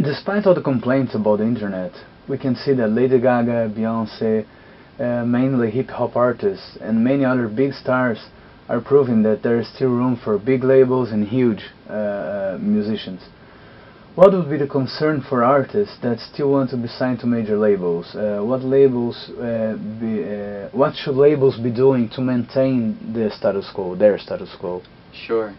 Despite all the complaints about the internet, we can see that Lady Gaga, Beyonce, mainly hip-hop artists, and many other big stars are proving that there is still room for big labels and huge musicians. What would be the concern for artists that still want to be signed to major labels? What should labels be doing to maintain the status quo, their status quo? Sure.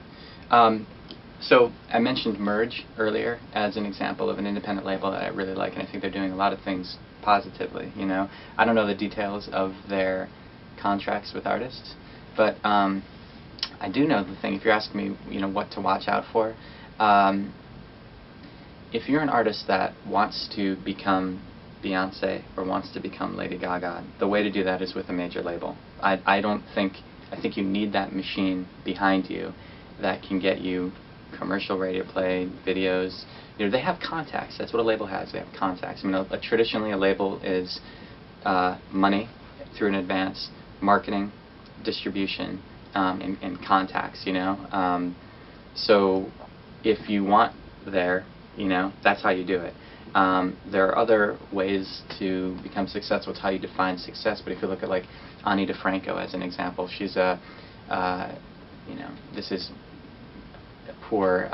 So I mentioned Merge earlier as an example of an independent label that I really like, and I think they're doing a lot of things positively. You know, I don't know the details of their contracts with artists, but I do know the thing. If you're asking me, you know, what to watch out for, if you're an artist that wants to become Beyonce or wants to become Lady Gaga, the way to do that is with a major label. I think you need that machine behind you that can get you commercial radio play, videos. You know, they have contacts. That's what a label has. They have contacts. I mean, traditionally a label is money through an advance, marketing, distribution, and contacts. You know, so if you want there, you know, that's how you do it. There are other ways to become successful. It's how you define success. But if you look at like Ani DeFranco as an example, she's a you know, this is poor,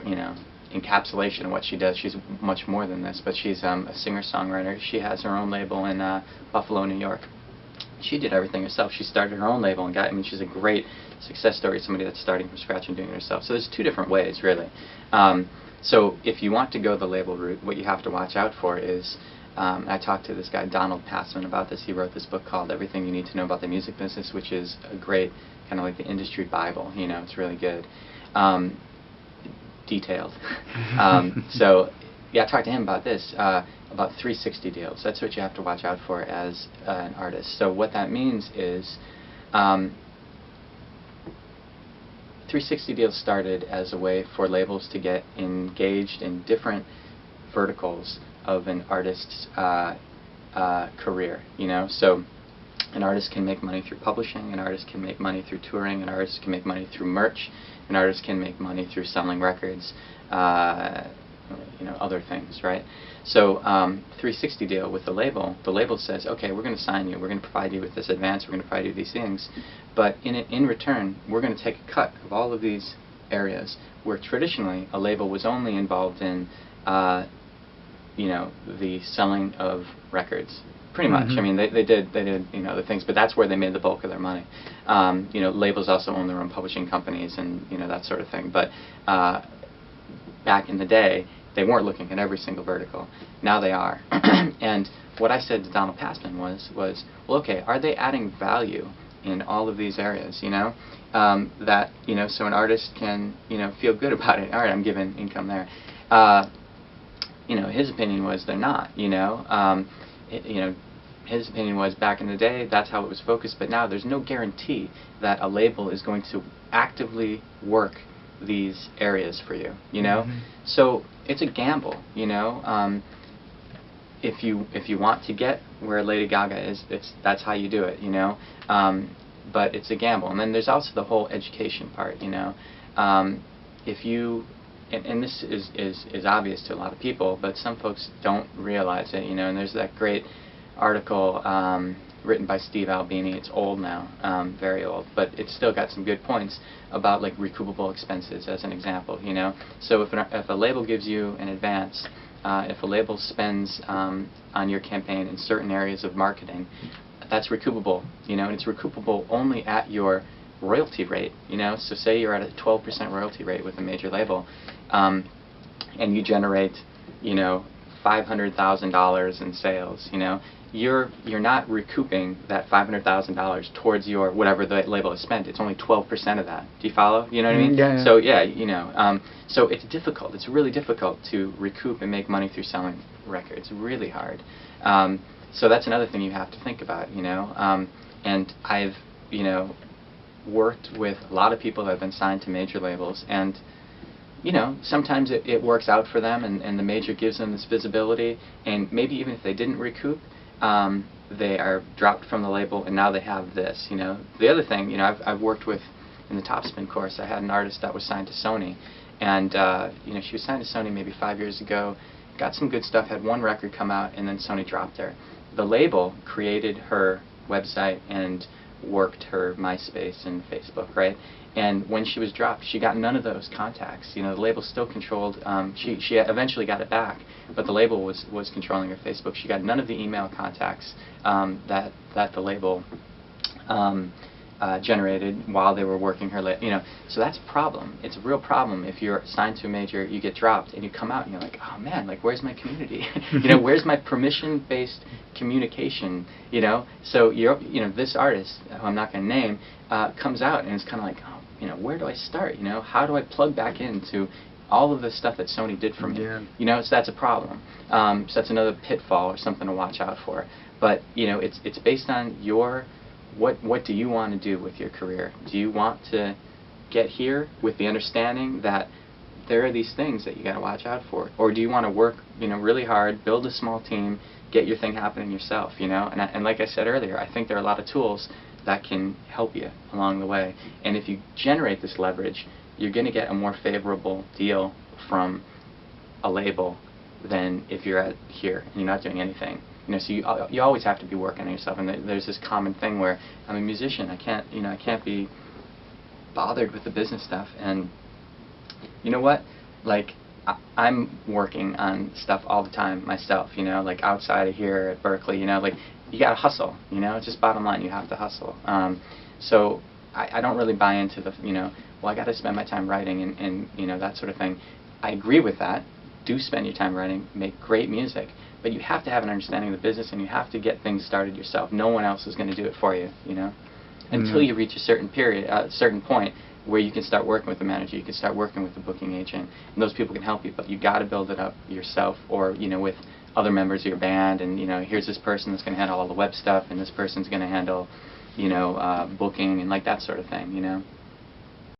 you know, encapsulation of what she does. She's much more than this, but she's a singer-songwriter. She has her own label in Buffalo, New York. She did everything herself. She started her own label and got, I mean, she's a great success story, somebody that's starting from scratch and doing it herself. So there's two different ways, really. So if you want to go the label route, what you have to watch out for is, I talked to this guy, Donald Passman, about this. He wrote this book called Everything You Need to Know About the Music Business, which is a great, kind of like the industry Bible. You know, it's really good. Detailed. So yeah, I talked to him about this, about 360 deals. That's what you have to watch out for as an artist. So what that means is 360 deals started as a way for labels to get engaged in different verticals of an artist's career. You know, so an artist can make money through publishing, an artist can make money through touring, an artist can make money through merch, an artist can make money through selling records, you know, other things, right? So 360 deal with the label says, okay, we're going to sign you, we're going to provide you with this advance, we're going to provide you these things, but in return, we're going to take a cut of all of these areas where traditionally a label was only involved in, you know, the selling of records. Pretty much. I mean, they did you know, the things, but that's where they made the bulk of their money. You know, labels also own their own publishing companies and, you know, that sort of thing. But back in the day, they weren't looking at every single vertical. Now they are. And what I said to Donald Passman was, well, okay, are they adding value in all of these areas? You know, that, you know, so an artist can, you know, feel good about it. All right, I'm giving income there. You know, his opinion was they're not. You know. You know, his opinion was back in the day that's how it was focused, but now there's no guarantee that a label is going to actively work these areas for you, you know. So it's a gamble, you know. If you want to get where Lady Gaga is, that's how you do it, you know. But it's a gamble. And then there's also the whole education part, you know. If you and this is obvious to a lot of people, but some folks don't realize it, you know. And there's that great article written by Steve Albini. It's old now, very old, but it's still got some good points about like recoupable expenses as an example, you know. So if a label gives you an advance, if a label spends on your campaign in certain areas of marketing, that's recoupable, you know, and it's recoupable only at your royalty rate, you know. So say you're at a 12% royalty rate with a major label, and you generate, you know, $500,000 in sales, you know, you're not recouping that $500,000 towards your whatever the label has spent. It's only 12% of that. Do you follow? You know what I mean? Yeah. So yeah, you know, so it's difficult. It's really difficult to recoup and make money through selling records. Really hard. So that's another thing you have to think about, you know. And I've, you know, worked with a lot of people that have been signed to major labels, and you know, sometimes it works out for them, and the major gives them this visibility, and maybe even if they didn't recoup, they are dropped from the label, and now they have this, you know. The other thing, you know, I've worked with, in the Topspin course, I had an artist that was signed to Sony, And you know, she was signed to Sony maybe 5 years ago, got some good stuff, had one record come out, and then Sony dropped her. The label created her website and worked her MySpace and Facebook, right? And when she was dropped, she got none of those contacts. You know, the label still controlled. She eventually got it back, but the label was controlling her Facebook. She got none of the email contacts that the label generated while they were working her, you know. So that's a problem. It's a real problem if you're signed to a major, you get dropped, and you come out and you're like, oh man, like where's my community? You know, where's my permission-based communication? You know, so you know, this artist, who I'm not going to name, comes out and it's kind of like, oh, you know, where do I start? You know, how do I plug back into all of the stuff that Sony did for me? Yeah. You know, so that's a problem. So that's another pitfall or something to watch out for. But you know, it's based on your what do you want to do with your career? Do you want to get here with the understanding that there are these things that you got to watch out for, or do you want to work, you know, really hard, build a small team, get your thing happening yourself? You know, and like I said earlier, I think there are a lot of tools that can help you along the way. And if you generate this leverage, you're going to get a more favorable deal from a label than if you're at here and you're not doing anything. You know, so you always have to be working on yourself. And there's this common thing where I'm a musician. I can't be bothered with the business stuff. And you know what? Like, I'm working on stuff all the time myself. You know, like outside of here at Berklee. You know, like you gotta hustle. You know, it's just bottom line. You have to hustle. So I don't really buy into the, you know, well, I got to spend my time writing and you know, that sort of thing. I agree with that. Do spend your time writing, make great music, but you have to have an understanding of the business and you have to get things started yourself. No one else is going to do it for you, you know, until you reach a certain period, a certain point where you can start working with the manager, you can start working with the booking agent, and those people can help you, but you got to build it up yourself, or, you know, with other members of your band, and, you know, here's this person that's going to handle all the web stuff, and this person's going to handle, you know, booking and like that sort of thing, you know.